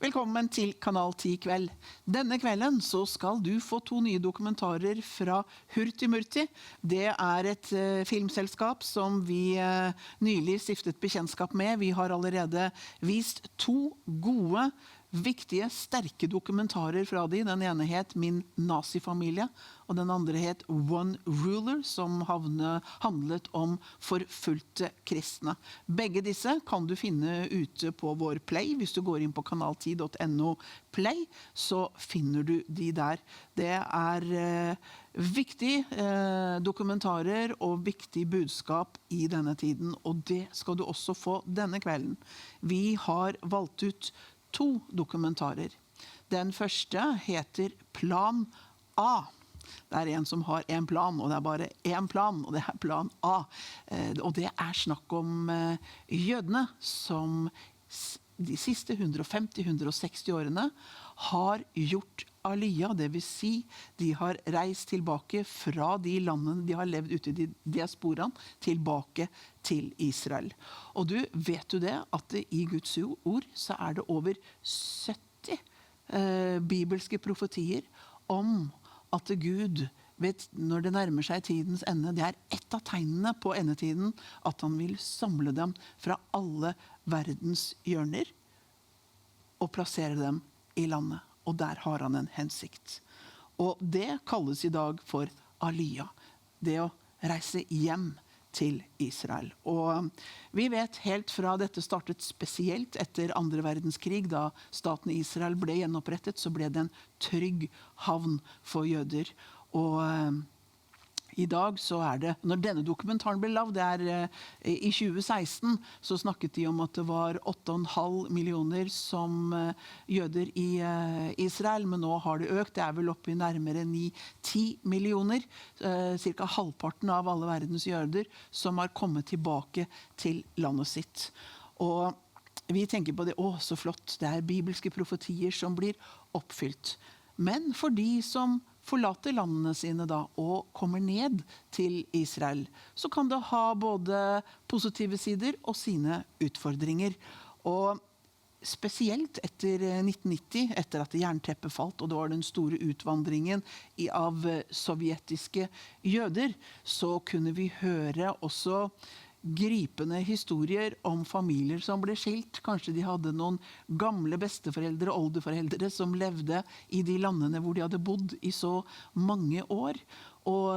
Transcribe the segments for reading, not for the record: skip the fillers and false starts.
Velkommen til Kanal 10 Kveld. Denne kvelden så skal du få 2 nye dokumentarer fra Hurtti Murtti. Det et filmselskap som vi nylig stiftet bekjentskap med. Vi har allerede vist 2 gode, viktige, sterke dokumentarer fra de. Den ene het Min nazifamilie, og den andre het One Ruler, som handlet om forfulgte kristne. Begge disse kan du finne ute på vår Play. Hvis du går inn på kanal10.no Play, så finner du de der. Det viktige dokumentarer og viktig budskap i denne tiden, og det skal du også få denne kvelden. Vi har valgt ut 2 dokumentarer. Den første heter Plan A. Det en som har en plan, og det bare en plan, og det plan A. Og det snakk om jødene som de siste 150-160 årene har gjort Aliya, det vil si de har reist tilbake fra de landene de har levd ute i diasporaen, tilbake til Israel. Og vet du det, at i Guds ord så det over 70 bibelske profetier om at Gud vet når det nærmer seg tidens ende, det et av tegnene på endetiden, at han vil samle dem fra alle verdens hjørner og plassere dem i landet. Og der har han en hensikt. Og det kalles i dag for Aliya, det å reise hjem til Israel. Og vi vet helt fra dette startet spesielt etter andre verdenskrig, da staten Israel ble gjenopprettet, så ble det en trygg havn for jøder. Og i dag så det, når denne dokumentaren ble lavet, i 2016, så snakket de om at det var 8,5 millioner som jøder i Israel, men nå har det økt, det vel oppe i nærmere 9-10 millioner, cirka halvparten av alle verdens jøder, som har kommet tilbake til landet sitt. Og vi tenker på det, så flott, det bibelske profetier som blir oppfylt. Men for de som forlater landene sine da, og kommer ned til Israel, så kan det ha både positive sider og sine utfordringer. Og spesielt etter 1990, etter at jernteppet falt, og det var den store utvandringen av sovjetiske jøder, så kunne vi høre også gripende historier om familier som ble skilt. Kanskje de hadde noen gamle besteforeldre og oldeforeldre som levde i de landene hvor de hadde bodd i så mange år, og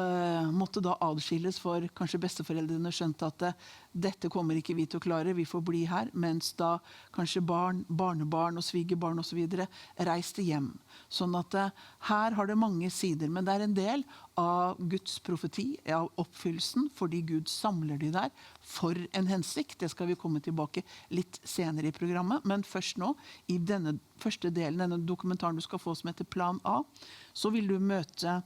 måtte da adskilles, for kanskje besteforeldrene skjønte at dette kommer ikke vi til å klare, vi får bli her, mens da kanskje barn, barnebarn og svigerbarn og så videre reiste hjem. Sånn at her har det mange sider, men det en del av Guds profeti, av oppfyllelsen, fordi Gud samler de der for en hensikt. Det skal vi komme tilbake litt senere i programmet, men først nå, i denne første delen, denne dokumentaren du skal få som heter Plan A, så vil du møte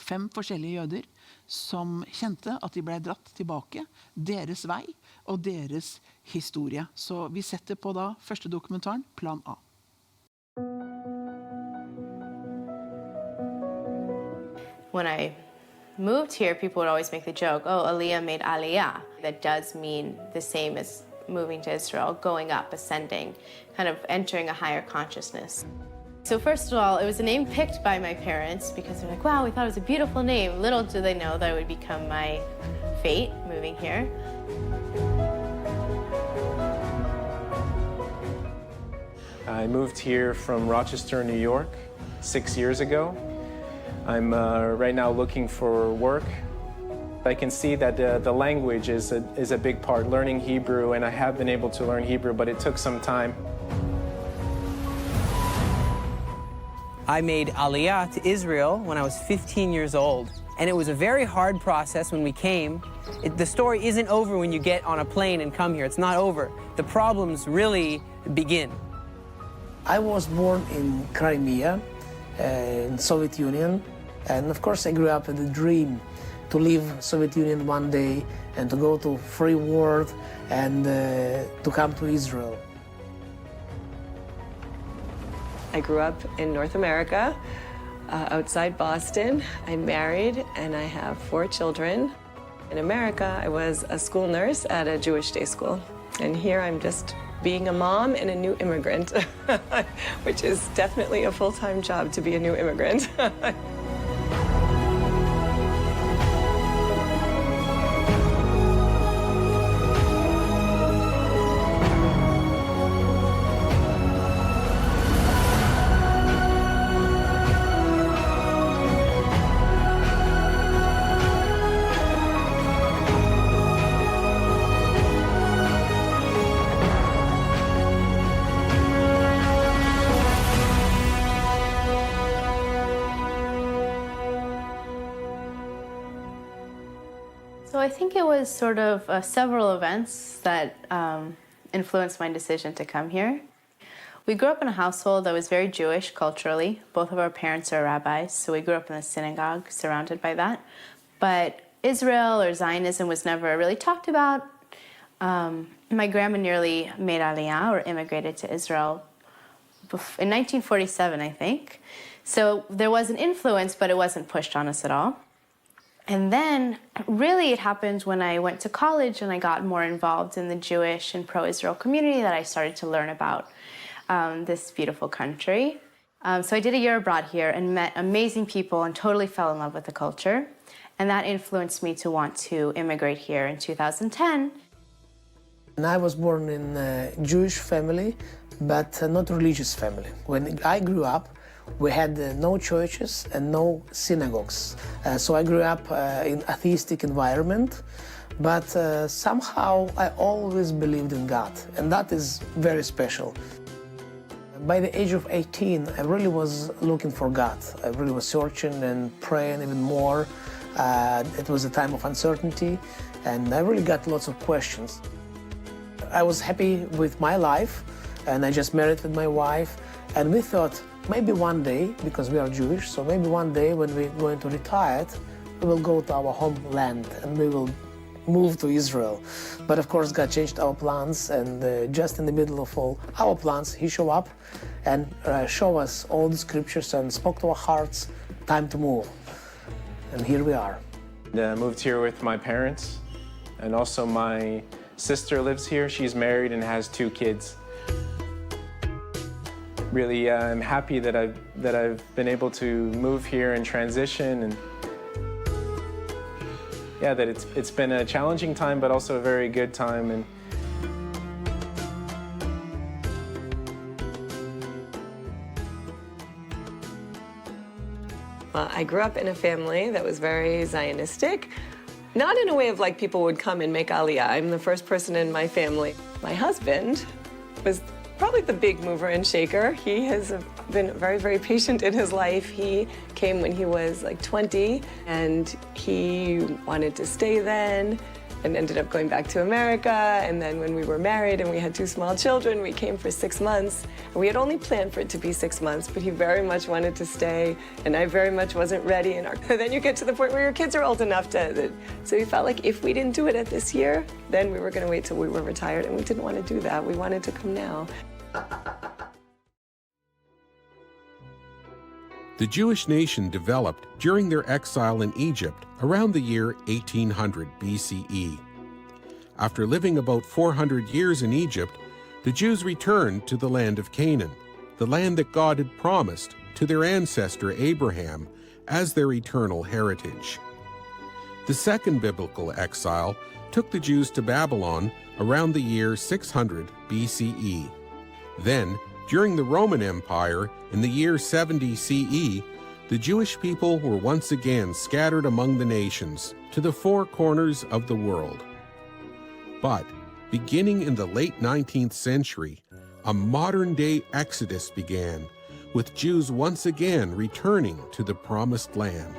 5 forskjellige jøder som kjente at de ble dratt tilbake, deres vei og deres historie. Så vi setter på da første dokumentaren, Plan A. When I moved here, people would always make the joke, oh, Aliya made Aliya. That does mean the same as moving to Israel, going up, ascending, kind of entering a higher consciousness. So first of all, it was a name picked by my parents because they're like, wow, we thought it was a beautiful name. Little do they know that it would become my fate moving here. I moved here from Rochester, New York, 6 years ago. I'm right now looking for work. I can see that the language is a big part, learning Hebrew, and I have been able to learn Hebrew, but it took some time. I made Aliya to Israel when I was 15 years old, and it was a very hard process when we came. The story isn't over when you get on a plane and come here. It's not over. The problems really begin. I was born in Crimea, in Soviet Union, and of course I grew up with a dream to leave Soviet Union one day and to go to free world and to come to Israel. I grew up in North America, outside Boston. I'm married and I have 4 children. In America, I was a school nurse at a Jewish day school. And here I'm just being a mom and a new immigrant, which is definitely a full-time job to be a new immigrant. So I think it was sort of several events that influenced my decision to come here. We grew up in a household that was very Jewish culturally. Both of our parents are rabbis, so we grew up in the synagogue surrounded by that. But Israel or Zionism was never really talked about. My grandma nearly made Aliya, or immigrated to Israel, in 1947, I think. So there was an influence, but it wasn't pushed on us at all. And then, really, it happened when I went to college and I got more involved in the Jewish and pro-Israel community that I started to learn about this beautiful country. So I did a year abroad here and met amazing people and totally fell in love with the culture. And that influenced me to want to immigrate here in 2010. And I was born in a Jewish family, but not a religious family. When I grew up, we had no churches and no synagogues. So I grew up in atheistic environment, but somehow I always believed in God, and that is very special. By the age of 18, I really was looking for God. I really was searching and praying even more. It was a time of uncertainty, and I really got lots of questions. I was happy with my life, and I just married with my wife, and we thought, maybe one day, because we are Jewish, so maybe one day when we're going to retire, we will go to our homeland and we will move to Israel. But of course, God changed our plans, and just in the middle of all our plans, He showed up and showed us all the scriptures and spoke to our hearts, time to move. And here we are. I moved here with my parents, and also my sister lives here. She's married and has 2 kids. Really, I'm happy that I've been able to move here and transition, and yeah, that it's been a challenging time, but also a very good time. And Well, I grew up in a family that was very Zionistic, not in a way of like people would come and make Aliya. I'm the first person in my family. My husband was probably the big mover and shaker. He has been very, very patient in his life. He came when he was like 20, and he wanted to stay then and ended up going back to America. And then when we were married and we had 2 small children, we came for 6 months. And we had only planned for it to be 6 months, but he very much wanted to stay, and I very much wasn't ready. And then you get to the point where your kids are old enough so we felt like if we didn't do it at this year, then we were gonna wait till we were retired, and we didn't want to do that. We wanted to come now. The Jewish nation developed during their exile in Egypt around the year 1800 BCE. After living about 400 years in Egypt, the Jews returned to the land of Canaan, the land that God had promised to their ancestor Abraham as their eternal heritage. The second biblical exile took the Jews to Babylon around the year 600 BCE. Then, during the Roman Empire, in the year 70 CE, the Jewish people were once again scattered among the nations to the 4 corners of the world. But, beginning in the late 19th century, a modern-day exodus began, with Jews once again returning to the Promised Land.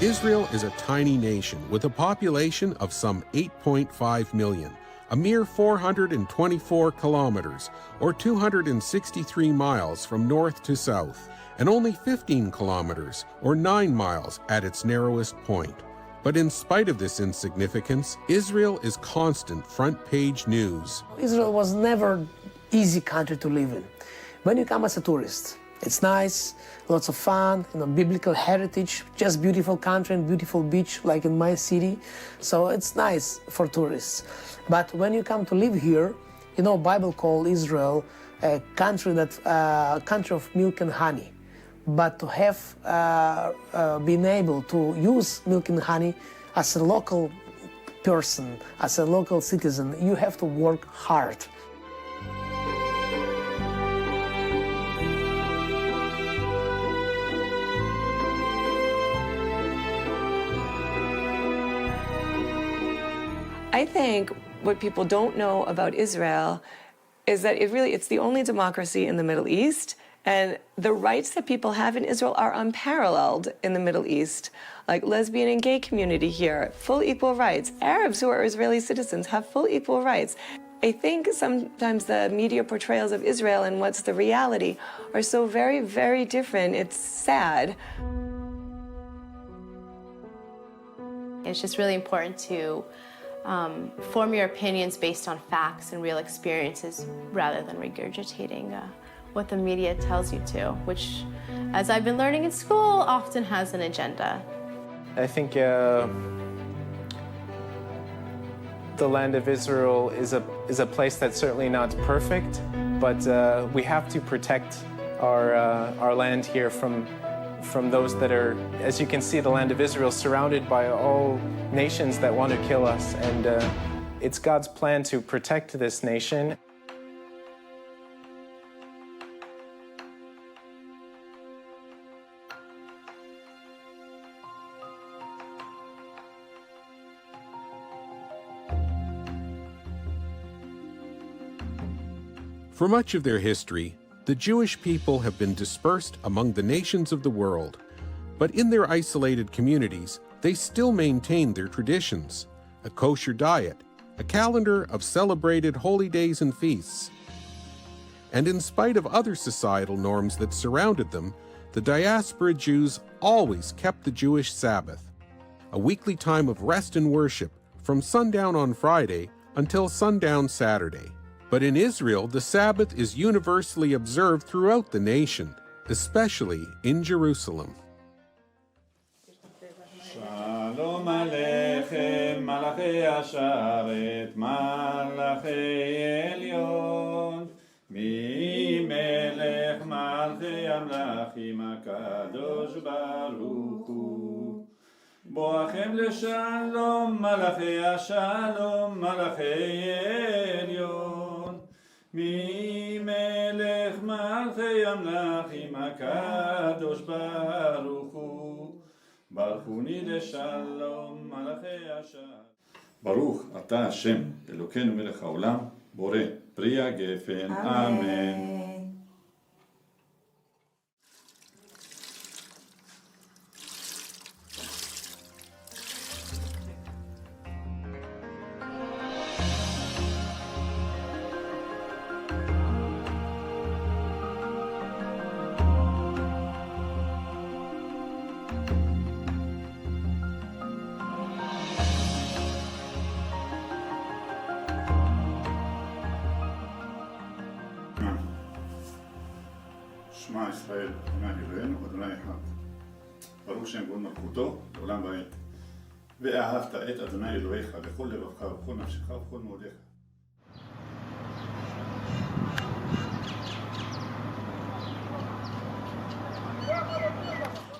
Israel is a tiny nation with a population of some 8.5 million, a mere 424 kilometers, or 263 miles from north to south, and only 15 kilometers, or 9 miles at its narrowest point. But in spite of this insignificance, Israel is constant front-page news. Israel was never easy country to live in. When you come as a tourist, it's nice, lots of fun, biblical heritage, just beautiful country and beautiful beach like in my city. So it's nice for tourists. But when you come to live here, Bible called Israel a country country of milk and honey. But to have been able to use milk and honey as a local person, as a local citizen, you have to work hard. I think what people don't know about Israel is that it's the only democracy in the Middle East, and the rights that people have in Israel are unparalleled in the Middle East. Like lesbian and gay community here, full equal rights. Arabs who are Israeli citizens have full equal rights. I think sometimes the media portrayals of Israel and what's the reality are so very, very different. It's sad. It's just really important to form your opinions based on facts and real experiences rather than regurgitating what the media tells you to, which, as I've been learning in school, often has an agenda. I think the land of Israel is a place that's certainly not perfect, but we have to protect our land here from those that are, as you can see, the land of Israel surrounded by all nations that want to kill us, and it's God's plan to protect this nation. For much of their history, the Jewish people have been dispersed among the nations of the world, but in their isolated communities, they still maintain their traditions, a kosher diet, a calendar of celebrated holy days and feasts. And in spite of other societal norms that surrounded them, the diaspora Jews always kept the Jewish Sabbath, a weekly time of rest and worship from sundown on Friday until sundown Saturday. But in Israel, the Sabbath is universally observed throughout the nation, especially in Jerusalem. Shalom Aleichem, Malachi Asharet, Malachi Elyon, Mi Melech Malchi Amlachim HaKadosh Baruch Hu. Boachem leshalom, Malachi Ashalom, Malachi Elyon. Mi melech malchei amlachim HaKadosh Baruch Hu, baruchuni leshalom malachei Asher. Baruch ata Hashem, Elokeinu melech haolam, bore pri hagefen. Amen. שמע ישראל, אדוני אלוהינו, אדוני אחד. ברוך שם כבוד מלכותו, לעולם ועד. ואהבת את אדוני אלוהיך בכל לבבך ובכל נפשך ובכל מאודיך.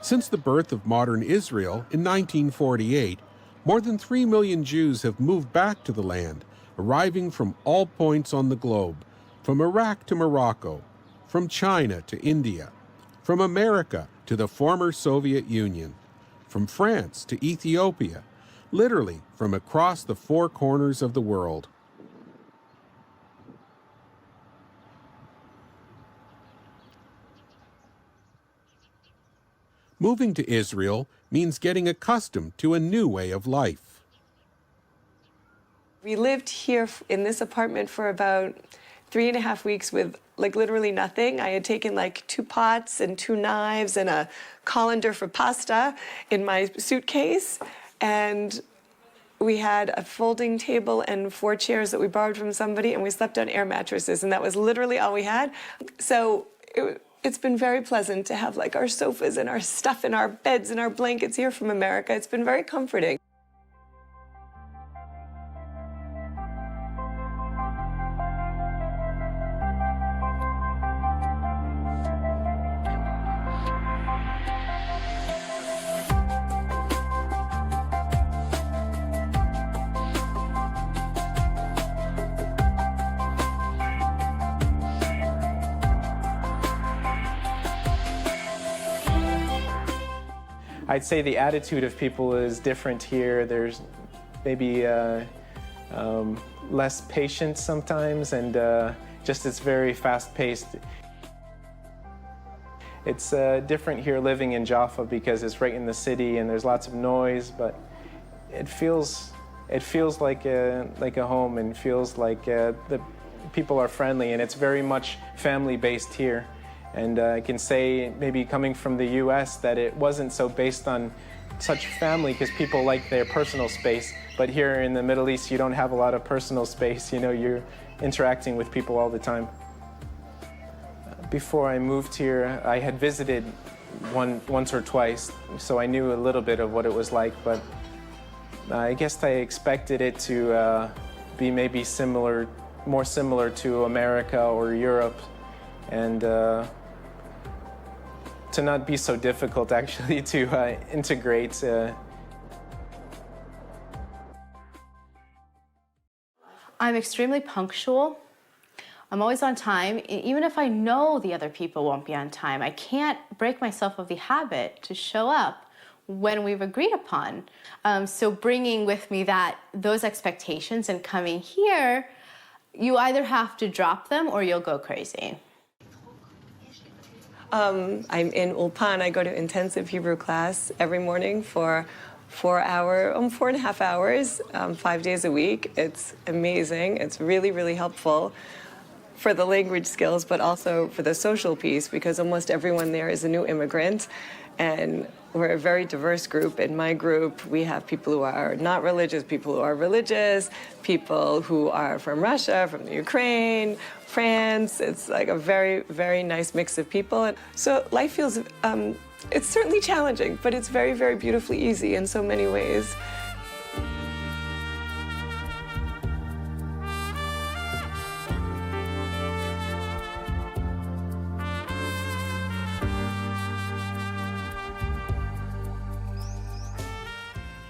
Since the birth of modern Israel in 1948, more than 3 million Jews have moved back to the land, arriving from all points on the globe, from Iraq to Morocco, from China to India, from America to the former Soviet Union, from France to Ethiopia, literally from across the four corners of the world. Moving to Israel means getting accustomed to a new way of life. We lived here in this apartment for about 3.5 weeks with like literally nothing. I had taken like 2 pots and 2 knives and a colander for pasta in my suitcase, and we had a folding table and 4 chairs that we borrowed from somebody, and we slept on air mattresses, and that was literally all we had. So it's been very pleasant to have like our sofas and our stuff and our beds and our blankets here from America. It's been very comforting. I'd say the attitude of people is different here. There's maybe less patience sometimes, and just it's very fast-paced. It's different here living in Jaffa because it's right in the city and there's lots of noise, but it feels like a home, and feels like the people are friendly, and it's very much family-based here. And I can say, maybe coming from the US, that it wasn't so based on such family because people like their personal space. But here in the Middle East, you don't have a lot of personal space. You know, you're interacting with people all the time. Before I moved here, I had visited once or twice, so I knew a little bit of what it was like. But I guess I expected it to be maybe more similar to America or Europe, and to not be so difficult actually to integrate. I'm extremely punctual. I'm always on time, even if I know the other people won't be on time. I can't break myself of the habit to show up when we've agreed upon. So bringing with me those expectations and coming here, you either have to drop them or you'll go crazy. I'm in Ulpan. I go to intensive Hebrew class every morning for 4.5 hours, 5 days a week. It's amazing. It's really, really helpful for the language skills, but also for the social piece, because almost everyone there is a new immigrant. And we're a very diverse group. In my group, we have people who are not religious, people who are religious, people who are from Russia, from the Ukraine, France. It's like a very, very nice mix of people. And so life feels, it's certainly challenging, but it's very, very beautifully easy in so many ways.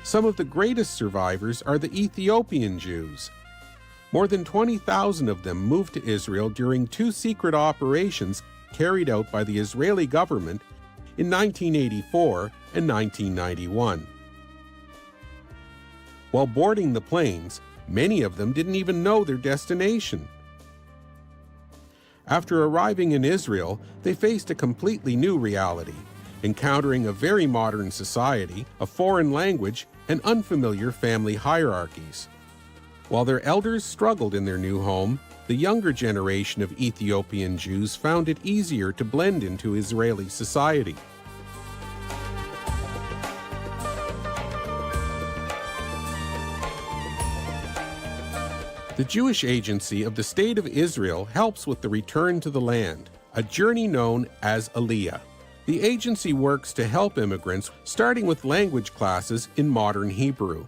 Some of the greatest survivors are the Ethiopian Jews. More than 20,000 of them moved to Israel during 2 secret operations carried out by the Israeli government in 1984 and 1991. While boarding the planes, many of them didn't even know their destination. After arriving in Israel, they faced a completely new reality, encountering a very modern society, a foreign language, and unfamiliar family hierarchies. While their elders struggled in their new home, the younger generation of Ethiopian Jews found it easier to blend into Israeli society. The Jewish Agency of the State of Israel helps with the return to the land, a journey known as Aliya. The agency works to help immigrants, starting with language classes in modern Hebrew.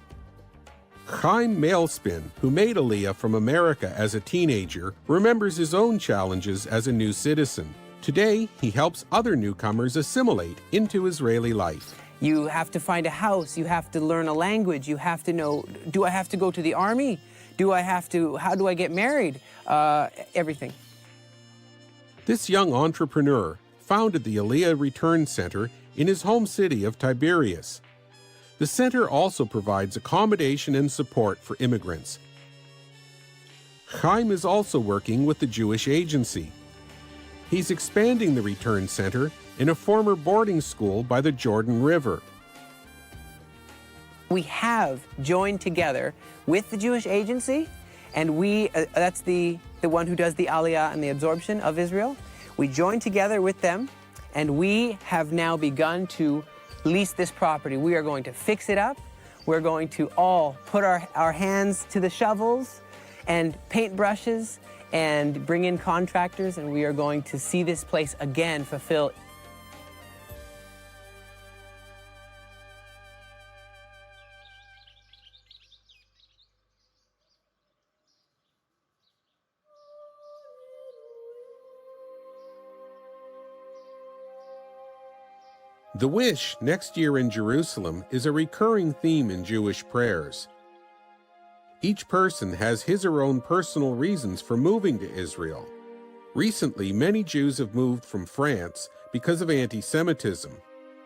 Chaim Mailspin, who made Aliya from America as a teenager, remembers his own challenges as a new citizen. Today, he helps other newcomers assimilate into Israeli life. You have to find a house, you have to learn a language, you have to know, do I have to go to the army? How do I get married? Everything. This young entrepreneur founded the Aliya Return Center in his home city of Tiberias. The center also provides accommodation and support for immigrants. Chaim is also working with the Jewish Agency. He's expanding the Return Center in a former boarding school by the Jordan River. We have joined together with the Jewish Agency, and that's the one who does the Aliya and the absorption of Israel. We joined together with them, and we have now begun to lease this property. We are going to fix it up. We're going to all put our hands to the shovels and paint brushes and bring in contractors, and we are going to see this place again fulfill. The wish next year in Jerusalem is a recurring theme in Jewish prayers. Each person has his or her own personal reasons for moving to Israel. Recently, many Jews have moved from France because of anti-Semitism.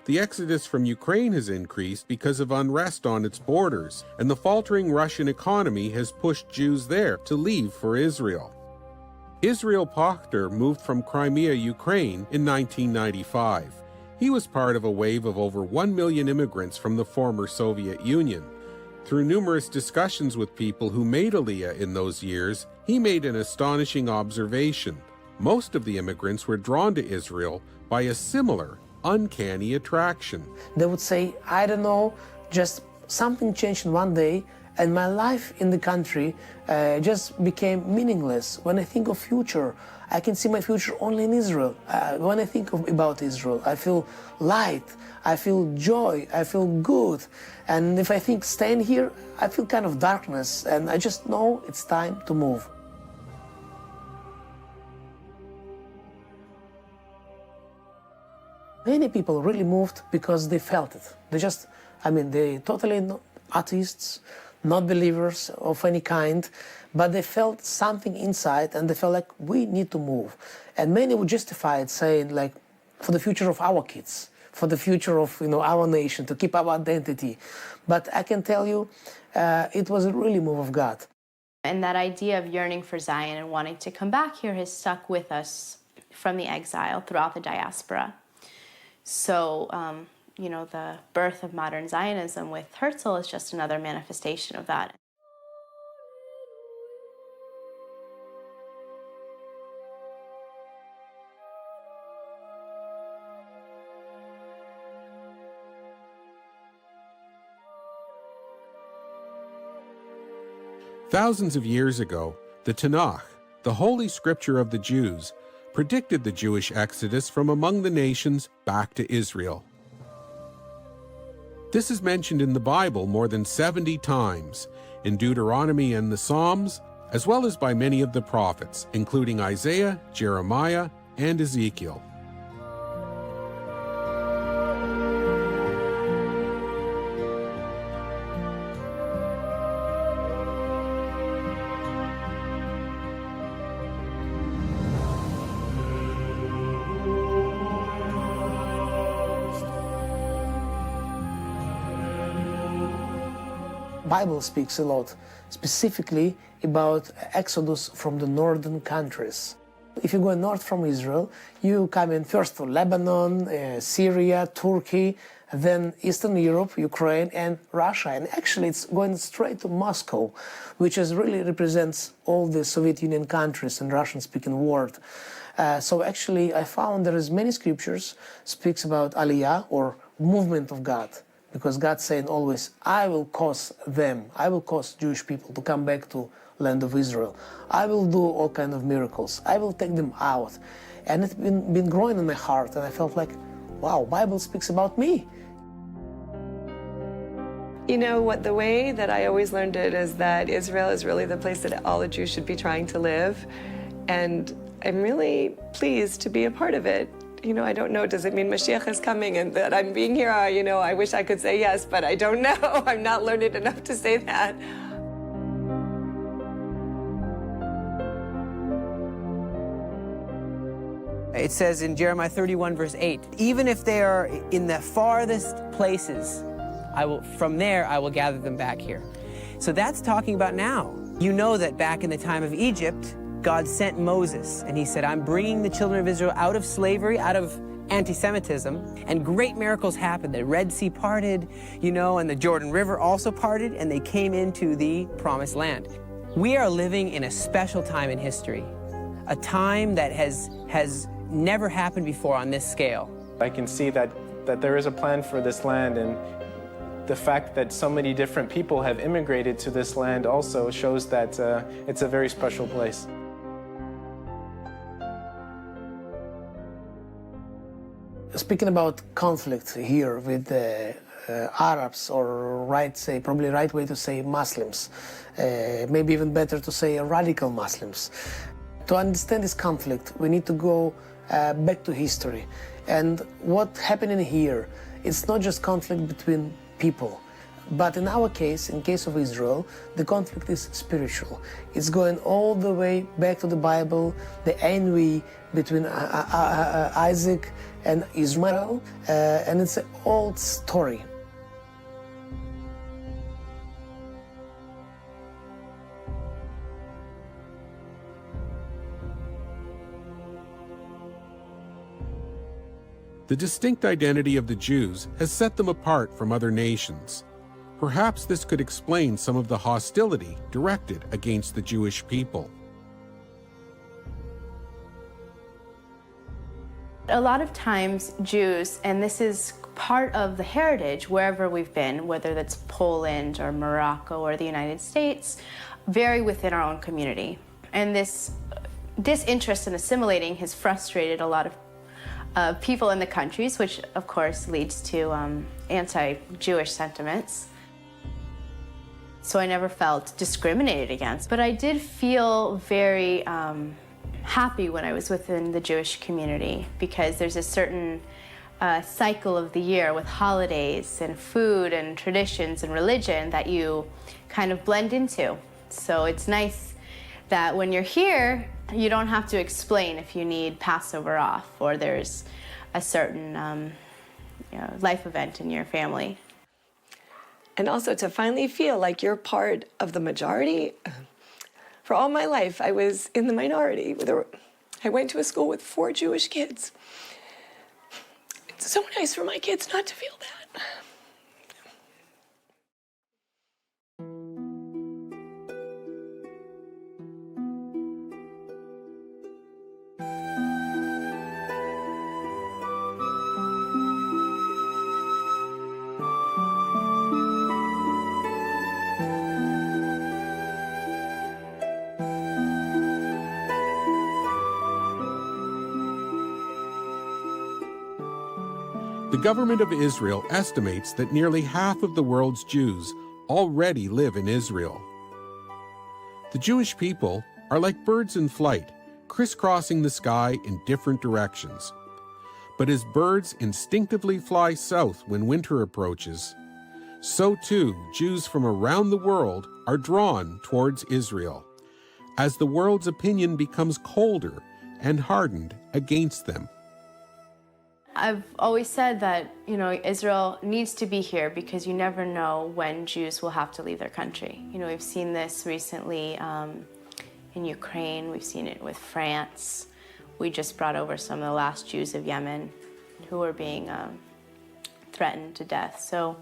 The exodus from Ukraine has increased because of unrest on its borders, and the faltering Russian economy has pushed Jews there to leave for Israel. Israel Pachter moved from Crimea, Ukraine in 1995. He was part of a wave of over 1 million immigrants from the former Soviet Union. Through numerous discussions with people who made Aliya in those years, he made an astonishing observation. Most of the immigrants were drawn to Israel by a similar, uncanny attraction. They would say, I don't know, just something changed in one day, and my life in the country just became meaningless. When I think of future, I can see my future only in Israel. When I think about Israel, I feel light, I feel joy, I feel good. And if I think staying here, I feel kind of darkness, and I just know it's time to move. Many people really moved because they felt it. They totally atheists, not believers of any kind, but they felt something inside, and they felt like we need to move. And many would justify it, saying like, for the future of our kids, for the future of our nation, to keep our identity. But I can tell you, it was a really move of God. And that idea of yearning for Zion and wanting to come back here has stuck with us from the exile throughout the diaspora. So, the birth of modern Zionism with Herzl is just another manifestation of that. Thousands of years ago, the Tanakh, the holy scripture of the Jews, predicted the Jewish exodus from among the nations back to Israel. This is mentioned in the Bible more than 70 times, in Deuteronomy and the Psalms, as well as by many of the prophets, including Isaiah, Jeremiah, and Ezekiel. Bible speaks a lot, specifically about exodus from the northern countries. If you go north from Israel, you come in first to Lebanon, Syria, Turkey, then Eastern Europe, Ukraine, and Russia. And actually, it's going straight to Moscow, which really represents all the Soviet Union countries and Russian-speaking world. So actually, I found there is many scriptures speaks about Aliya, or movement of God. Because God's saying always, I will cause Jewish people to come back to land of Israel. I will do all kinds of miracles. I will take them out. And it's been growing in my heart, and I felt like, wow, Bible speaks about me. You know what, the way that I always learned it is that Israel is really the place that all the Jews should be trying to live. And I'm really pleased to be a part of it. I don't know, does it mean Mashiach is coming and that I'm being here? I wish I could say yes, but I don't know. I'm not learned enough to say that. It says in Jeremiah 31, verse 8, even if they are in the farthest places, from there I will gather them back here. So that's talking about now. You know that back in the time of Egypt, God sent Moses, and he said, I'm bringing the children of Israel out of slavery, out of anti-Semitism, and great miracles happened. The Red Sea parted, you know, and the Jordan River also parted, and they came into the Promised Land. We are living in a special time in history, a time that has never happened before on this scale. I can see that there is a plan for this land, and the fact that so many different people have immigrated to this land also shows that it's a very special place. Speaking about conflict here with the Arabs, or probably right way to say Muslims, maybe even better to say radical Muslims. To understand this conflict, we need to go back to history. And what happening here, it's not just conflict between people, but in our case, in case of Israel, the conflict is spiritual. It's going all the way back to the Bible, the envy between Isaac and Ishmael, and it's an old story. The distinct identity of the Jews has set them apart from other nations. Perhaps this could explain some of the hostility directed against the Jewish people. A lot of times Jews, and this is part of the heritage wherever we've been, whether that's Poland or Morocco or the United States, vary within our own community. And this disinterest in assimilating has frustrated a lot of people in the countries, which of course leads to anti-Jewish sentiments. So I never felt discriminated against, but I did feel very happy when I was within the Jewish community, because there's a certain cycle of the year with holidays and food and traditions and religion that you kind of blend into. So it's nice that when you're here, you don't have to explain if you need Passover off or there's a certain life event in your family. And also to finally feel like you're part of the majority. For all my life, I was in the minority. I went to a school with 4 Jewish kids. It's so nice for my kids not to feel that. The government of Israel estimates that nearly half of the world's Jews already live in Israel. The Jewish people are like birds in flight, crisscrossing the sky in different directions. But as birds instinctively fly south when winter approaches, so too Jews from around the world are drawn towards Israel, as the world's opinion becomes colder and hardened against them. I've always said that, Israel needs to be here because you never know when Jews will have to leave their country. We've seen this recently in Ukraine. We've seen it with France. We just brought over some of the last Jews of Yemen who are being threatened to death. So,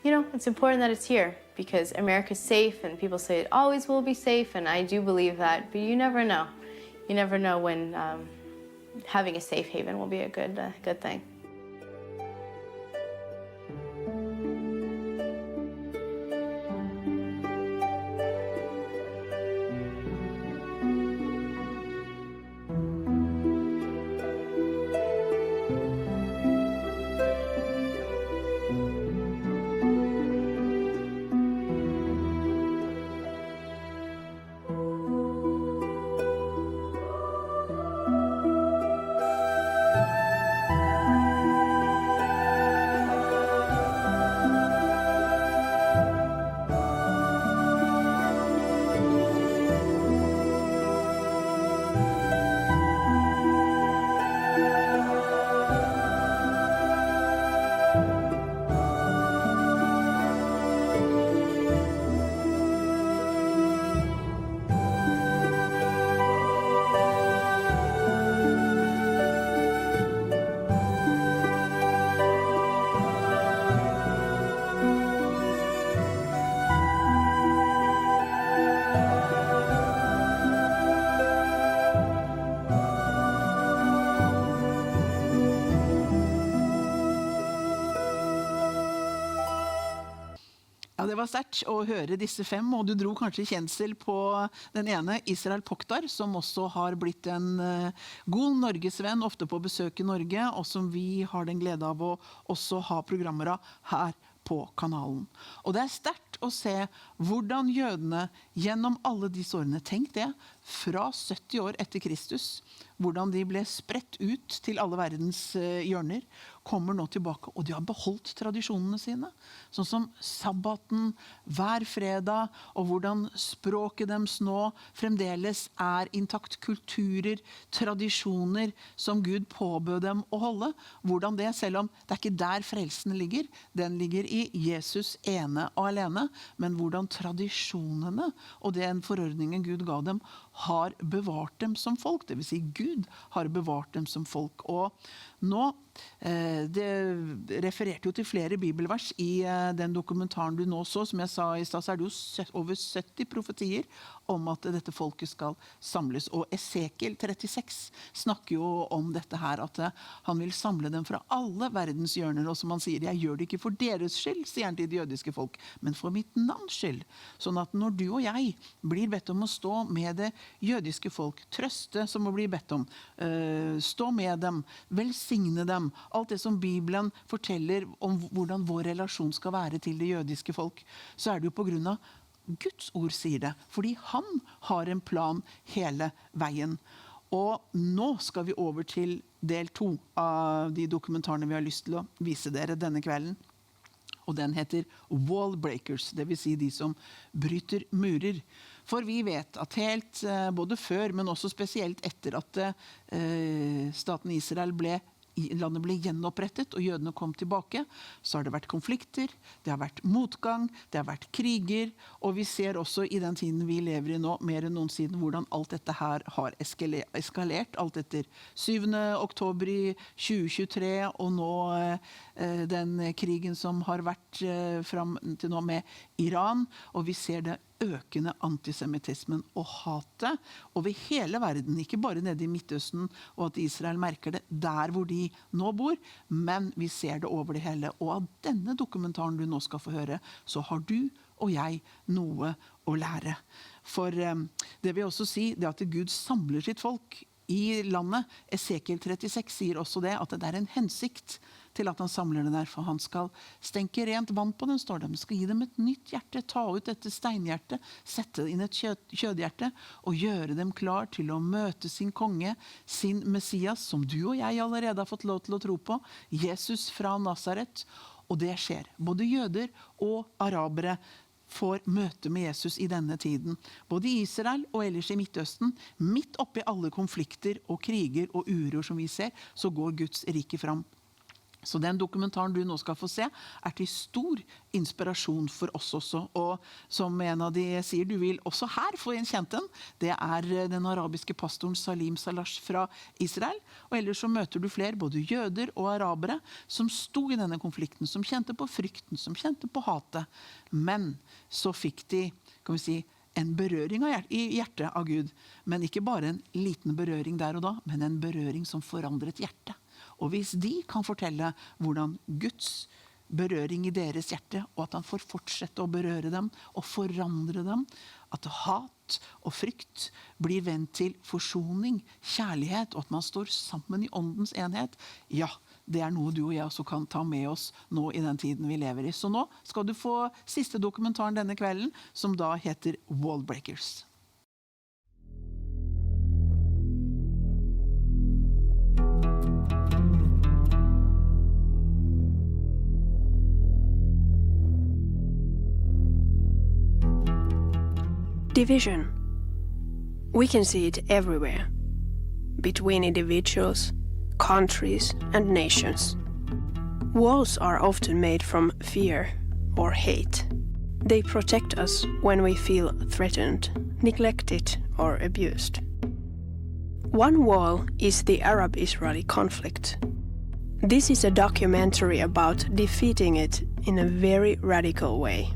it's important that it's here because America's safe, and people say it always will be safe, and I do believe that, but you never know. You never know when having a safe haven will be a good thing. var sterkt å høre disse 5, og du dro kanskje kjensel på den ene, Israel Poktar, som også har blitt en god norgesvenn, ofte på besøk i Norge, og som vi har den glede av å også ha programmer av her på kanalen. Og det sterkt å se hvordan jødene gjennom alle disse årene, tenk det, fra 70 år etter Kristus, hvordan de ble spredt ut til alle verdens hjørner, kommer nå tilbake, og de har beholdt tradisjonene sine. Sånn som sabbaten, hver fredag, og hvordan språket deres nå fremdeles intakt, kulturer, tradisjoner som Gud påbød dem å holde. Hvordan det, selv om det ikke der frelsen ligger, den ligger i Jesus ene og alene, men hvordan tradisjonene og den forordningen Gud ga dem har bevart dem som folk, det vil si Gud har bevart dem som folk. Og nå, det refererte jo til flere bibelvers i den dokumentaren du nå så, som jeg sa i sted, så det jo over 70 profetier om at dette folket skal samles. Og Esekiel 36 snakker jo om dette her, at han vil samle dem fra alle verdens hjørner, og som han sier, jeg gjør det ikke for deres skyld, sier han til de jødiske folk, men for mitt navns skyld. Sånn at når du og jeg blir bedt om å stå med det jødiske folk, trøste som å bli bedt om, stå med dem, velsigne dem, alt det som Bibelen forteller om hvordan vår relasjon skal være til det jødiske folk, så det jo på grunn av Guds ord sier det, fordi han har en plan hele veien. Og nå skal vi over til del 2 av de dokumentarene vi har lyst til å vise dere denne kvelden. Og den heter Wallbrakers, det vil si de som bryter murer. For vi vet at helt både før, men også spesielt etter at staten Israel landet ble gjenopprettet og jødene kom tilbake, så har det vært konflikter, det har vært motgang, det har vært kriger, og vi ser også i den tiden vi lever i nå, mer enn noensinne, hvordan alt dette her har eskalert, alt etter 7. oktober i 2023, og nå den krigen som har vært frem til nå med Iran, og vi ser det økende antisemittismen og hatet over hele verden, ikke bare nede i Midtøsten, og at Israel merker det der hvor de nå bor, men vi ser det over det hele. Og av denne dokumentaren du nå skal få høre, så har du og jeg noe å lære. For det vil også si det at Gud samler sitt folk i landet. Esekiel 36 sier også det, at det en hensikt til at han samler det der, for han skal stenke rent vann på den, står det. Han skal gi dem et nytt hjerte, ta ut dette steinhjertet, sette inn et kjødhjerte, og gjøre dem klar til å møte sin konge, sin Messias, som du og jeg allerede har fått lov til å tro på, Jesus fra Nazaret. Og det skjer. Både jøder og arabere får møte med Jesus i denne tiden. Både i Israel og ellers i Midtøsten, midt oppi alle konflikter og kriger og uroer som vi ser, så går Guds rike fram. Så den dokumentaren du nå skal få se til stor inspirasjon for oss også. Og som en av de sier, du vil også her få en kjent den. Det den arabiske pastoren Salim Salash fra Israel. Og ellers så møter du flere, både jøder og arabere, som sto i denne konflikten, som kjente på frykten, som kjente på hatet. Men så fikk de, kan vi si, en berøring i hjertet av Gud. Men ikke bare en liten berøring der og da, men en berøring som forandret hjertet. Og hvis de kan fortelle hvordan Guds berøring i deres hjerte, og at han får fortsette å berøre dem og forandre dem, at hat og frykt blir vendt til forsoning, kjærlighet, og at man står sammen i åndens enhet, ja, det noe du og jeg også kan ta med oss nå i den tiden vi lever i. Så nå skal du få siste dokumentaren denne kvelden, som da heter Wallbrakers. Division. We can see it everywhere, between individuals, countries, and nations. Walls are often made from fear or hate. They protect us when we feel threatened, neglected, or abused. One wall is the Arab-Israeli conflict. This is a documentary about defeating it in a very radical way.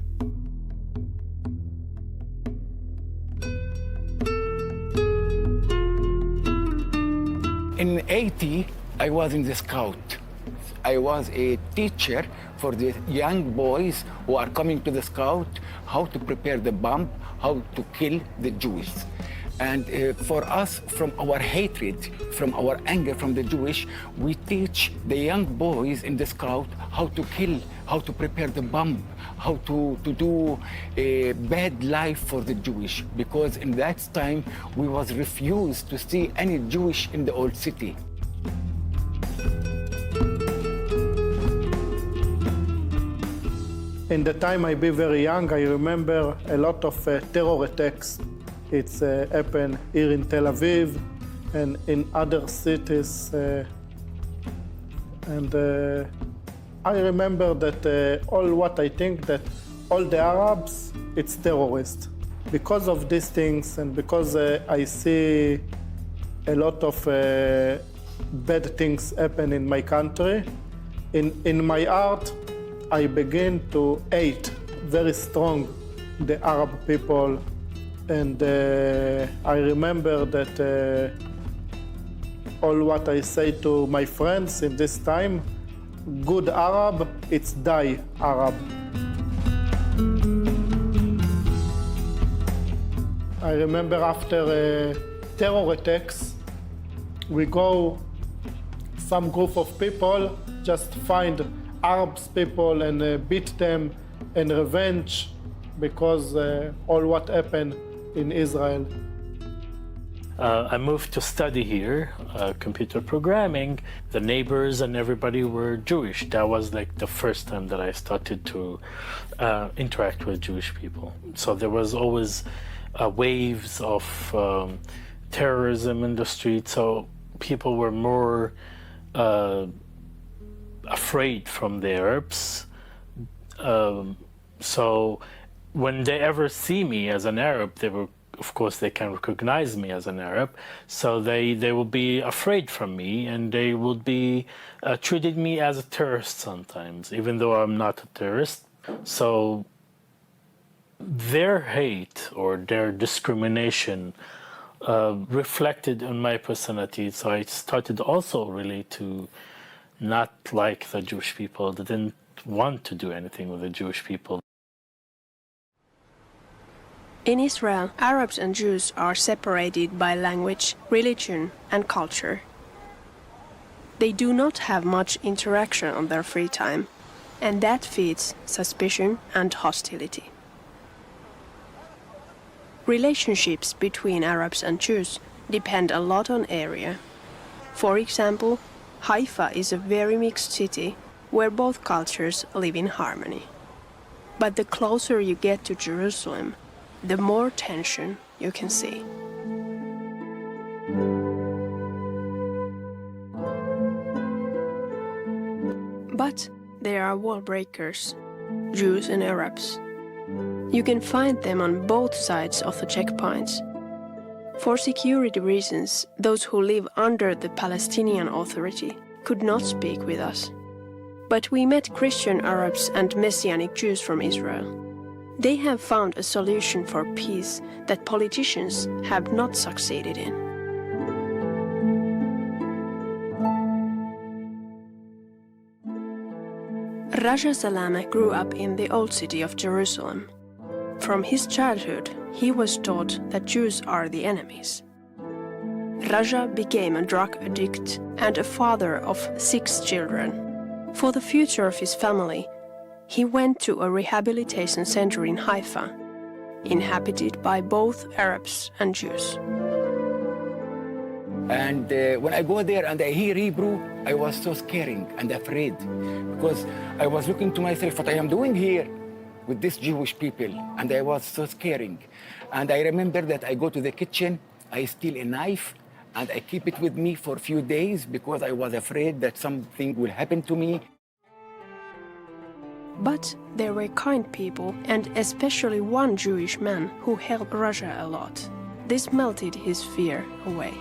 In 80, I was in the scout. I was a teacher for the young boys who are coming to the scout, how to prepare the bomb, how to kill the Jews. And for us, from our hatred, from our anger from the Jewish, we teach the young boys in the scout how to kill, how to prepare the bomb, how to do a bad life for the Jewish. Because in that time, we was refused to see any Jewish in the old city. In the time I be very young, I remember a lot of terror attacks. It's happened here in Tel Aviv and in other cities. And I remember that all what I think that all the Arabs, it's terrorists. Because of these things and because I see a lot of bad things happen in my country, in my heart, I begin to hate very strong the Arab people. And I remember that all what I say to my friends in this time, good Arab, it's die Arab. I remember after terror attacks, we go, some group of people just find Arab people and beat them in revenge because all what happened in Israel. I moved to study here, computer programming. The neighbors and everybody were Jewish. That was like the first time that I started to interact with Jewish people. So there was always waves of terrorism in the street. So people were more afraid from the Arabs. So when they ever see me as an Arab, they will, of course, they can recognize me as an Arab. So they will be afraid from me, and they would be treating me as a terrorist sometimes, even though I'm not a terrorist. So their hate or their discrimination reflected on my personality. So I started also really to not like the Jewish people. They didn't want to do anything with the Jewish people. In Israel, Arabs and Jews are separated by language, religion, and culture. They do not have much interaction on their free time, and that feeds suspicion and hostility. Relationships between Arabs and Jews depend a lot on area. For example, Haifa is a very mixed city where both cultures live in harmony. But the closer you get to Jerusalem, the more tension you can see. But there are Wallbrakers, Jews and Arabs. You can find them on both sides of the checkpoints. For security reasons, those who live under the Palestinian Authority could not speak with us. But we met Christian Arabs and Messianic Jews from Israel. They have found a solution for peace that politicians have not succeeded in. Raja Salame grew up in the old city of Jerusalem. From his childhood, he was taught that Jews are the enemies. Raja became a drug addict and a father of 6 children. For the future of his family, he went to a rehabilitation center in Haifa, inhabited by both Arabs and Jews. And when I go there and I hear Hebrew, I was so scared and afraid because I was looking to myself what I am doing here with these Jewish people, and I was so scared. And I remember that I go to the kitchen, I steal a knife, and I keep it with me for a few days because I was afraid that something will happen to me. But there were kind people, and especially one Jewish man who helped Raja a lot. This melted his fear away.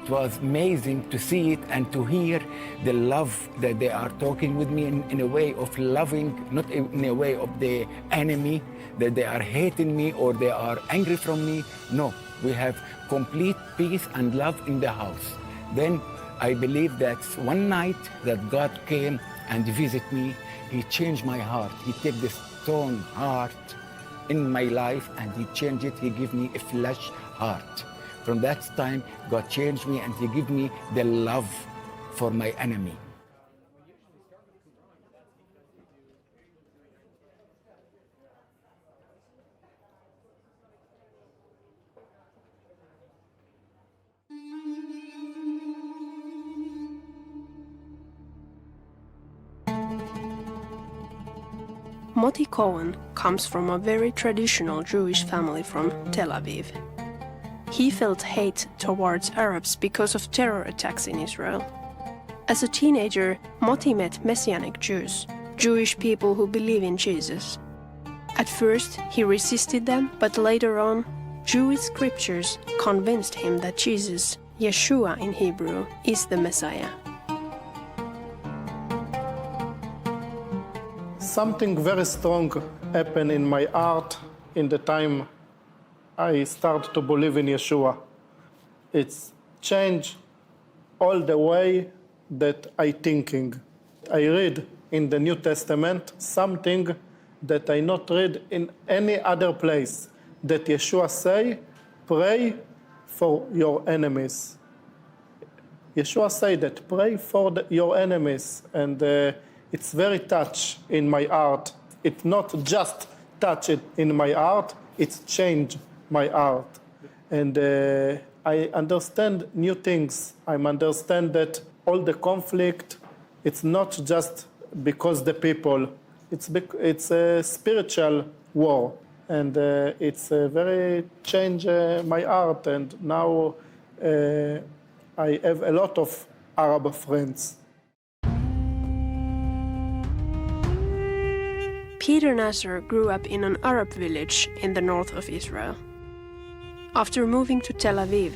It was amazing to see it and to hear the love that they are talking with me in a way of loving, not in a way of the enemy, that they are hating me or they are angry from me. No, we have complete peace and love in the house. Then I believe that one night that God came and visited me, He changed my heart. He took the stone heart in my life and He changed it. He gave me a flesh heart. From that time, God changed me and He gave me the love for my enemy. Hurtti Cohen comes from a very traditional Jewish family from Tel Aviv. He felt hate towards Arabs because of terror attacks in Israel. As a teenager, Hurtti met Messianic Jews, Jewish people who believe in Jesus. At first, he resisted them, but later on, Jewish scriptures convinced him that Jesus, Yeshua in Hebrew, is the Messiah. Something very strong happened in my heart in the time I started to believe in Yeshua. It's changed all the way that I thinking. I read in the New Testament something that I not read in any other place, that Yeshua say, pray for your enemies. Yeshua say that, pray for your enemies, and it's very touch in my heart. It's not just touch it in my heart, it's changed my heart. And I understand new things. I understand that all the conflict, it's not just because the people, it's a spiritual war. And it's very changed my heart. And now I have a lot of Arab friends. Peter Nasser grew up in an Arab village in the north of Israel. After moving to Tel Aviv,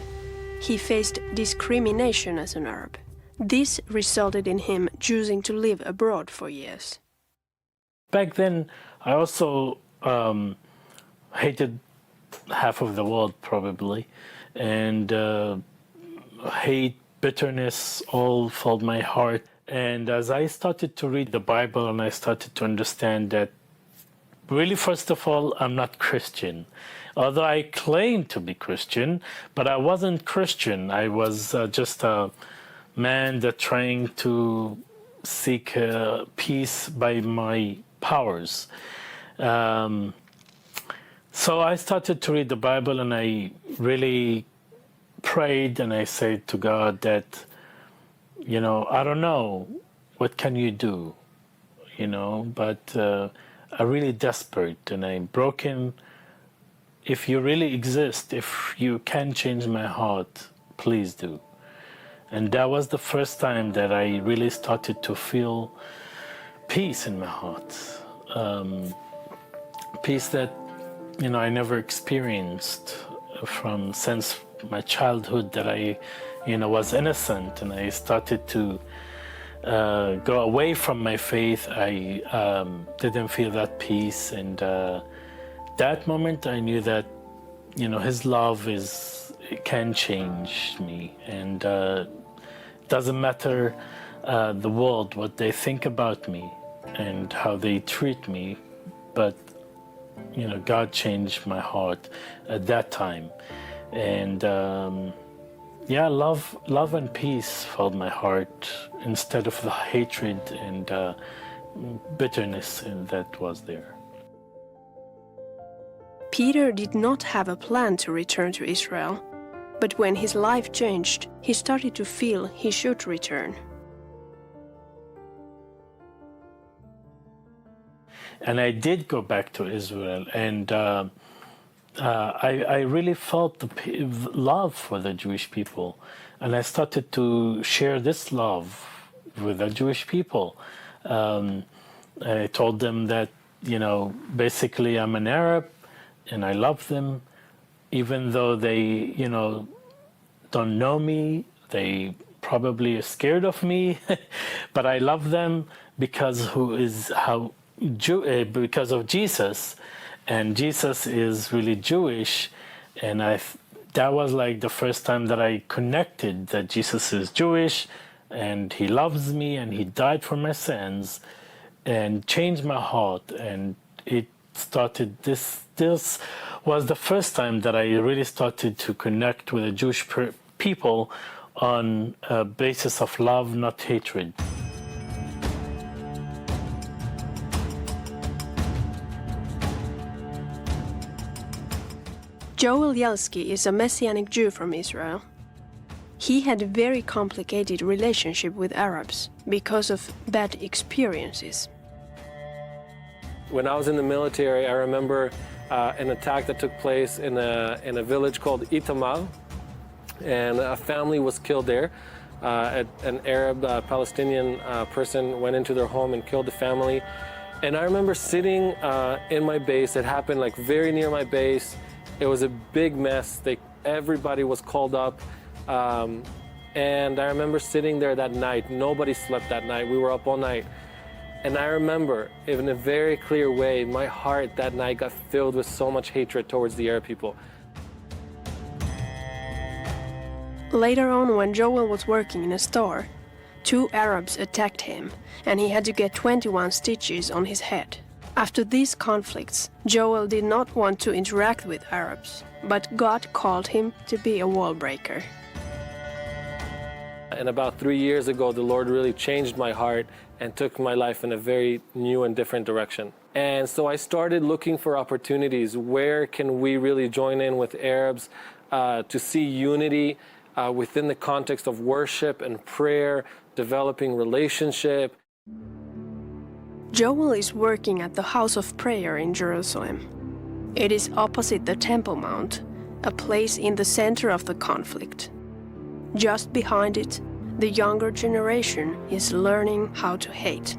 he faced discrimination as an Arab. This resulted in him choosing to live abroad for years. Back then, I also hated half of the world, probably, and hate, bitterness all filled my heart. And as I started to read the Bible and I started to understand that, really, first of all, I'm not Christian. Although I claimed to be Christian, but I wasn't Christian. I was just a man that trying to seek peace by my powers. So I started to read the Bible and I really prayed and I said to God that, you know, I don't know, what can you do? You know, but I'm really desperate and I'm broken. If you really exist, if you can change my heart, please do. And that was the first time that I really started to feel peace in my heart. Peace that, you know, I never experienced since my childhood, that I, you know, was innocent and I started to go away from my faith. I didn't feel that peace, and that moment I knew that, you know, His love can change me, and it doesn't matter the world, what they think about me and how they treat me, but, you know, God changed my heart at that time. And yeah, love and peace filled my heart instead of the hatred and bitterness that was there. Peter did not have a plan to return to Israel, but when his life changed, he started to feel he should return. And I did go back to Israel, and I really felt the love for the Jewish people, and I started to share this love with the Jewish people. I told them that, you know, basically I'm an Arab, and I love them, even though they, you know, don't know me, they probably are scared of me, but I love them because because of Jesus, and Jesus is really Jewish, and I that was like the first time that I connected that Jesus is Jewish and he loves me and he died for my sins and changed my heart. And it started, this was the first time that I really started to connect with the Jewish people on a basis of love, not hatred. Joel Yelsky is a Messianic Jew from Israel. He had a very complicated relationship with Arabs because of bad experiences. When I was in the military, I remember an attack that took place in a village called Itamar, and a family was killed there. An Arab Palestinian person went into their home and killed the family. And I remember sitting in my base. It happened like very near my base. It was a big mess. Everybody was called up. And I remember sitting there that night. Nobody slept that night. We were up all night. And I remember, in a very clear way, my heart that night got filled with so much hatred towards the Arab people. Later on, when Joel was working in a store, 2 Arabs attacked him, and he had to get 21 stitches on his head. After these conflicts, Joel did not want to interact with Arabs, but God called him to be a wallbreaker. And about 3 years ago, the Lord really changed my heart and took my life in a very new and different direction. And so I started looking for opportunities. Where can we really join in with Arabs to see unity within the context of worship and prayer, developing relationship? Joel is working at the House of Prayer in Jerusalem. It is opposite the Temple Mount, a place in the center of the conflict. Just behind it, the younger generation is learning how to hate.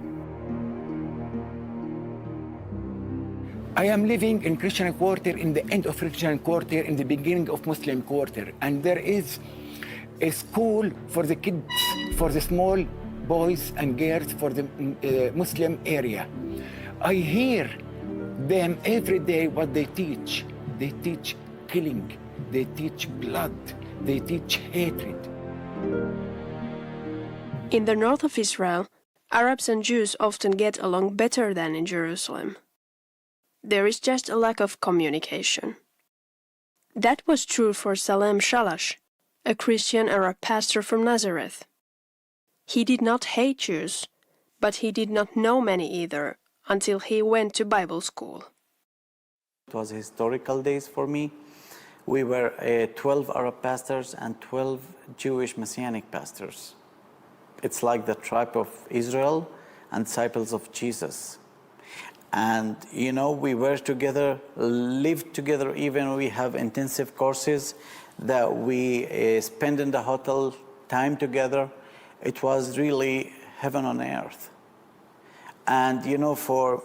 I am living in Christian quarter, in the end of Christian quarter, in the beginning of Muslim quarter, and there is a school for the kids, for the small boys and girls, for the Muslim area. I hear them every day what they teach. They teach killing, they teach blood, they teach hatred. In the north of Israel, Arabs and Jews often get along better than in Jerusalem. There is just a lack of communication. That was true for Salem Shalash, a Christian Arab pastor from Nazareth. He did not hate Jews, but he did not know many either until he went to Bible school. It was historical days for me. We were 12 Arab pastors and 12 Jewish Messianic pastors. It's like the tribe of Israel and disciples of Jesus. And, you know, we were together, lived together, even we have intensive courses that we spend in the hotel time together. It was really heaven on earth. And, you know, for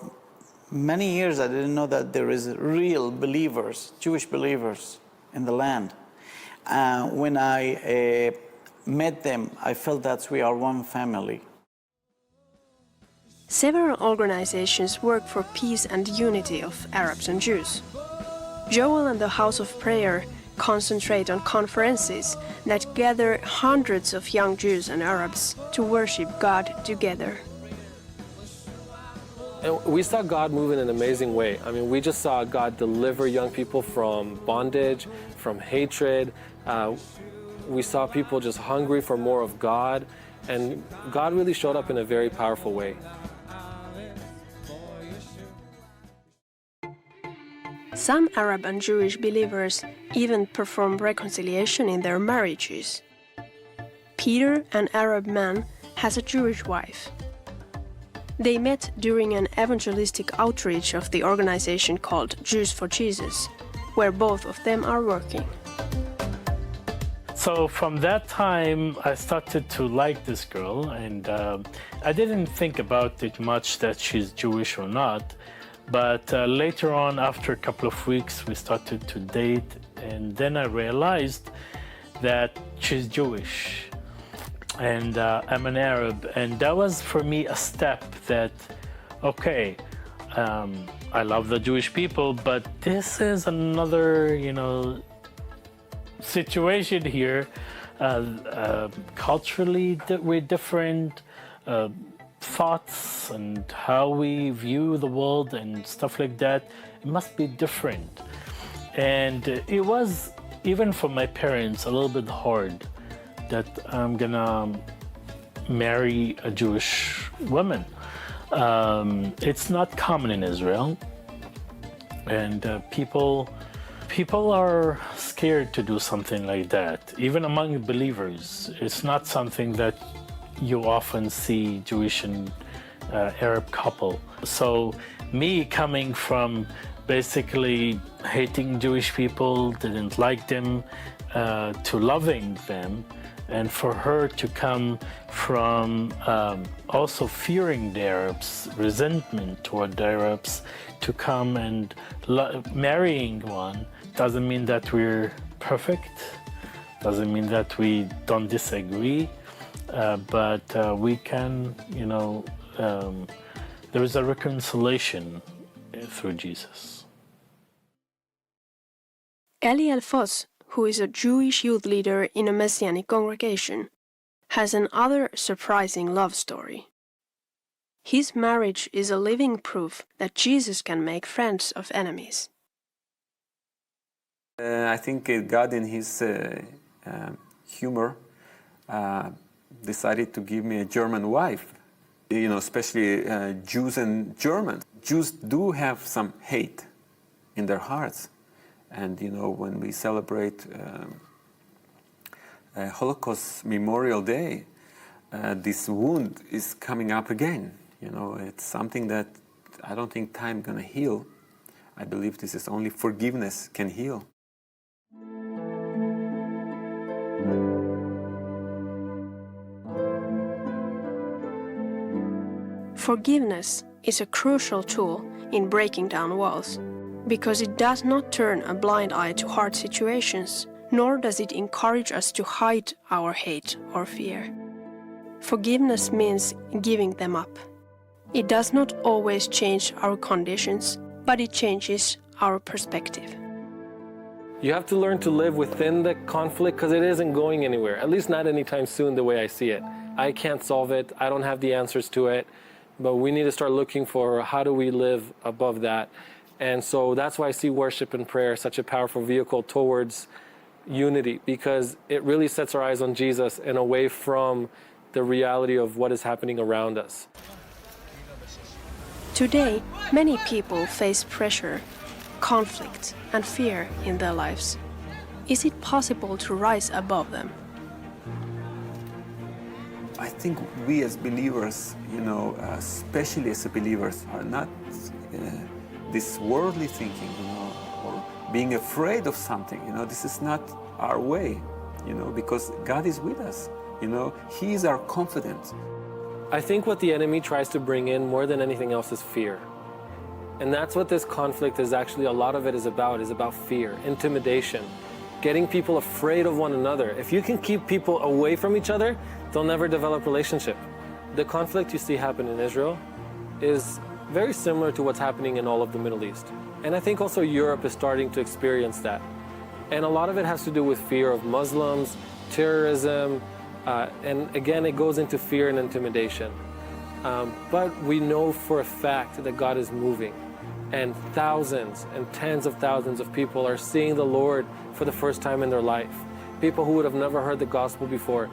many years I didn't know that there is real believers, Jewish believers in the land. When I met them, I felt that we are one family. Several organizations work for peace and unity of Arabs and Jews. Joel and the House of Prayer concentrate on conferences that gather hundreds of young Jews and Arabs to worship God together. And we saw God move in an amazing way. I mean, we just saw God deliver young people from bondage, from hatred. We saw people just hungry for more of God. And God really showed up in a very powerful way. Some Arab and Jewish believers even perform reconciliation in their marriages. Peter, an Arab man, has a Jewish wife. They met during an evangelistic outreach of the organization called Jews for Jesus, where both of them are working. So from that time, I started to like this girl, and I didn't think about it much that she's Jewish or not. But later on, after a couple of weeks, we started to date, and then I realized that she's Jewish, and I'm an Arab, and that was for me a step that, okay, I love the Jewish people, but this is another, you know, situation here, culturally we're different, thoughts and how we view the world and stuff like that, it must be different. And it was, even for my parents, a little bit hard that I'm gonna marry a Jewish woman. It's not common in Israel, and people are scared to do something like that. Even among believers, it's not something that you often see Jewish and Arab couple. So me coming from basically hating Jewish people, didn't like them, to loving them, and for her to come from also fearing the Arabs, resentment toward the Arabs, to come and marrying one, doesn't mean that we're perfect, doesn't mean that we don't disagree, but we can, there is a reconciliation through Jesus. Aliya Foss, who is a Jewish youth leader in a Messianic congregation, has another surprising love story. His marriage is a living proof that Jesus can make friends of enemies. I think God, in His humor, decided to give me a German wife. Especially Jews and Germans. Jews do have some hate in their hearts. And, when we celebrate Holocaust Memorial Day, this wound is coming up again. It's something that I don't think time is going to heal. I believe this is only forgiveness can heal. Forgiveness is a crucial tool in breaking down walls, because it does not turn a blind eye to hard situations, nor does it encourage us to hide our hate or fear. Forgiveness means giving them up. It does not always change our conditions, but it changes our perspective. You have to learn to live within the conflict because it isn't going anywhere, at least not anytime soon the way I see it. I can't solve it, I don't have the answers to it, but we need to start looking for how do we live above that. And so that's why I see worship and prayer such a powerful vehicle towards unity, because it really sets our eyes on Jesus and away from the reality of what is happening around us. Today, many people face pressure, conflict, and fear in their lives. Is it possible to rise above them? I think we as believers, especially as believers, are not this worldly thinking, or being afraid of something. This is not our way, because God is with us. He is our confidence. I think what the enemy tries to bring in more than anything else is fear. And that's what this conflict is actually, a lot of it is about fear, intimidation, getting people afraid of one another. If you can keep people away from each other, they'll never develop relationship. The conflict you see happen in Israel is very similar to what's happening in all of the Middle East. And I think also Europe is starting to experience that. And a lot of it has to do with fear of Muslims, terrorism, and again, it goes into fear and intimidation. But we know for a fact that God is moving, and thousands and tens of thousands of people are seeing the Lord for the first time in their life. People who would have never heard the gospel before.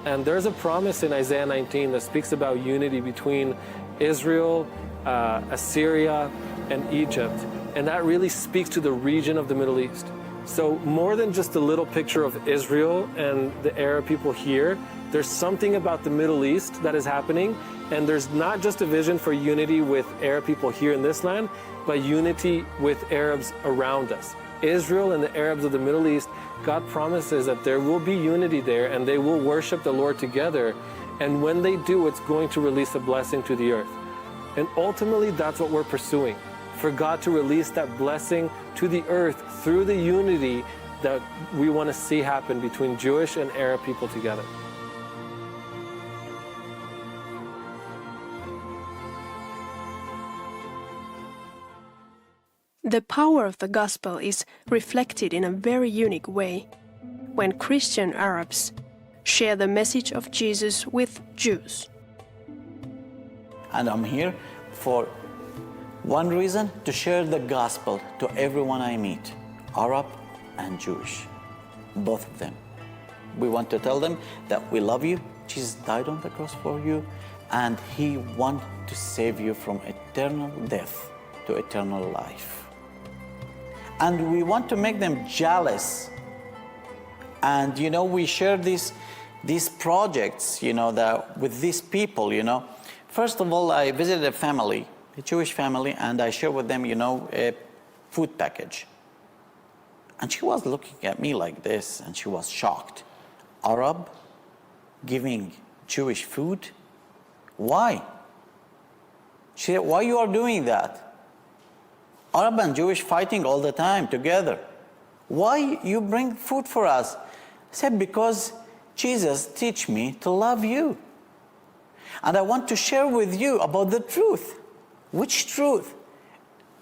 And there's a promise in Isaiah 19 that speaks about unity between Israel, Assyria, and Egypt. And that really speaks to the region of the Middle East. So more than just a little picture of Israel and the Arab people here, there's something about the Middle East that is happening. And there's not just a vision for unity with Arab people here in this land, but unity with Arabs around us. Israel and the Arabs of the Middle East, God promises that there will be unity there and they will worship the Lord together. And when they do, it's going to release a blessing to the earth. And ultimately, that's what we're pursuing, for God to release that blessing to the earth through the unity that we want to see happen between Jewish and Arab people together. The power of the gospel is reflected in a very unique way. when Christian Arabs share the message of Jesus with Jews. And I'm here for one reason, to share the gospel to everyone I meet, Arab and Jewish, both of them. We want to tell them that we love you, Jesus died on the cross for you, and he wants to save you from eternal death to eternal life. And we want to make them jealous. And you know, we share these projects, you know, that with these people, you know. First of all, I visited a family, a Jewish family, and I shared with them, you know, a food package. And she was looking at me like this, and she was shocked. Arab giving Jewish food? Why? She said, why you are doing that? Arab and Jewish fighting all the time together. Why you bring food for us? I said, because Jesus teach me to love you. And I want to share with you about the truth. Which truth?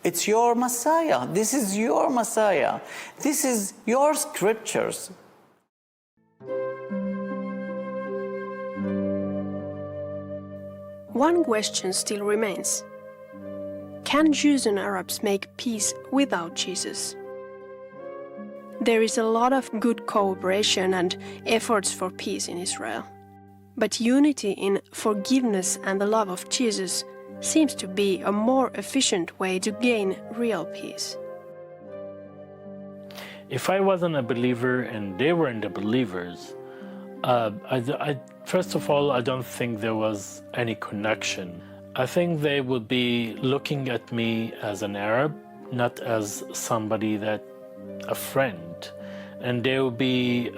It's your Messiah. This is your Messiah. This is your scriptures. One question still remains. Can Jews and Arabs make peace without Jesus? There is a lot of good cooperation and efforts for peace in Israel. But unity in forgiveness and the love of Jesus seems to be a more efficient way to gain real peace. If I wasn't a believer and they weren't the believers, first of all, I don't think there was any connection. I think they would be looking at me as an Arab, not as somebody a friend. And there would be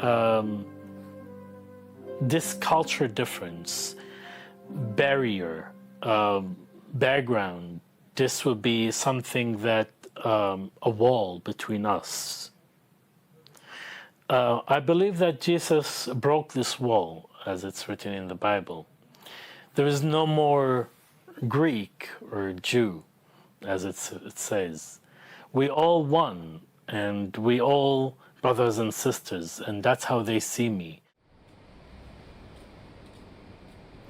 this culture difference, barrier, background. This would be something that, a wall between us. I believe that Jesus broke this wall, as it's written in the Bible. There is no more Greek or Jew, as it says. We all one, and we all brothers and sisters, and that's how they see me.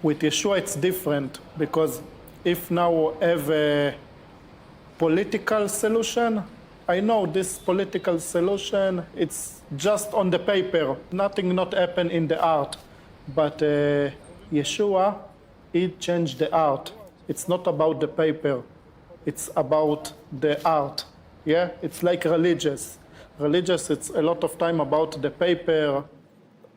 With Yeshua it's different, because if now have a political solution, I know this political solution, it's just on the paper, nothing not happen in the art. But Yeshua, he changed the art. It's not about the paper, it's about the art. Yeah, it's like religious. Religious, it's a lot of time about the paper,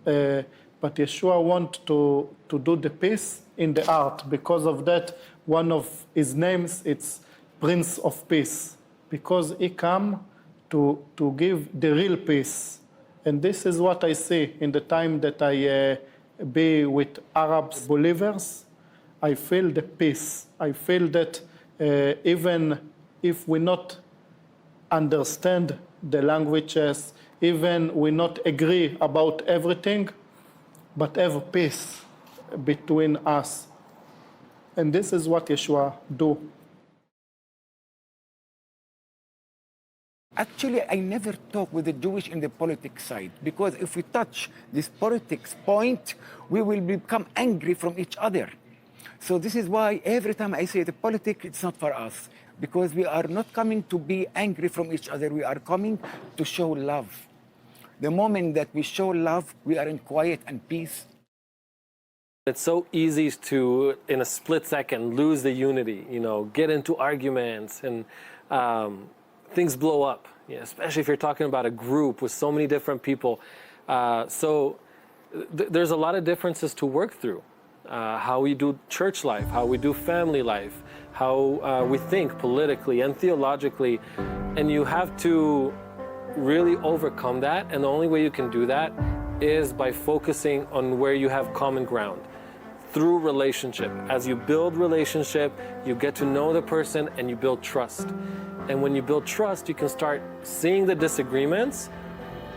but Yeshua want to do the peace in the art. Because of that, one of his names, it's Prince of Peace, because he come to give the real peace. And this is what I see in the time that I be with Arab believers. I feel the peace. I feel that even if we not understand the languages, even we not agree about everything, but have peace between us. And this is what Yeshua do. Actually, I never talk with the Jewish in the politics side, because if we touch this politics point, we will become angry from each other. So this is why every time I say the politics, it's not for us, because we are not coming to be angry from each other. We are coming to show love. The moment that we show love, we are in quiet and peace. It's so easy to, in a split second, lose the unity, you know, get into arguments, and things blow up, especially if you're talking about a group with so many different people. There's a lot of differences to work through. How we do church life, how we do family life, how we think politically and theologically. And you have to really overcome that. And the only way you can do that is by focusing on where you have common ground, through relationship. As you build relationship, you get to know the person and you build trust. And when you build trust, you can start seeing the disagreements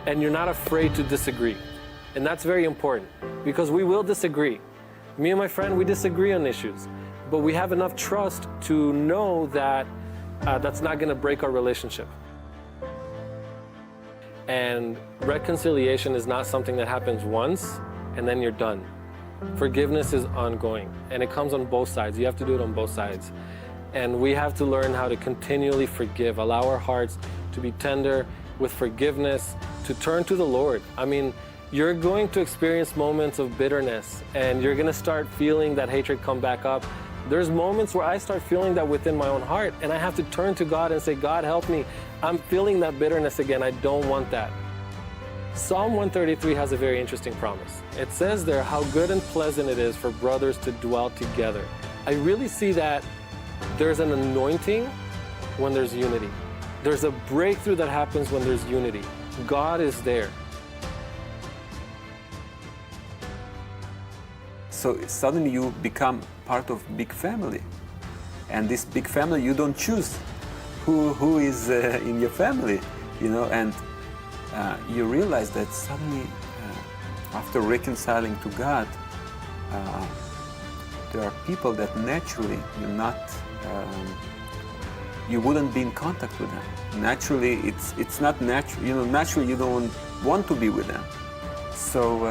and you're not afraid to disagree. And that's very important, because we will disagree. Me and my friend, we disagree on issues, but we have enough trust to know that that's not going to break our relationship. And reconciliation is not something that happens once and then you're done. Forgiveness is ongoing, and it comes on both sides. You have to do it on both sides. And we have to learn how to continually forgive, allow our hearts to be tender with forgiveness, to turn to the Lord. I mean, you're going to experience moments of bitterness, and you're gonna start feeling that hatred come back up. There's moments where I start feeling that within my own heart, and I have to turn to God and say, God, help me. I'm feeling that bitterness again. I don't want that. Psalm 133 has a very interesting promise. It says there how good and pleasant it is for brothers to dwell together. I really see that there's an anointing when there's unity. There's a breakthrough that happens when there's unity. God is there. So suddenly you become part of big family. And this big family, you don't choose who is in your family, you know, and you realize that suddenly, after reconciling to God, there are people that naturally you wouldn't be in contact with them. Naturally, it's not natural. You know, naturally you don't want to be with them. So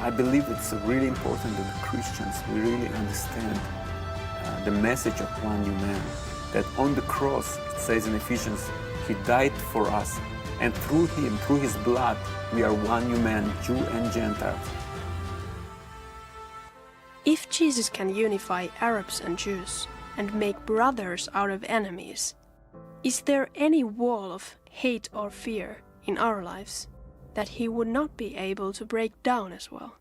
I believe it's really important that the Christians we really understand the message of one new man. That on the cross, it says in Ephesians, He died for us. And through Him, through His blood, we are one new man, Jew and Gentile. If Jesus can unify Arabs and Jews and make brothers out of enemies, is there any wall of hate or fear in our lives that He would not be able to break down as well?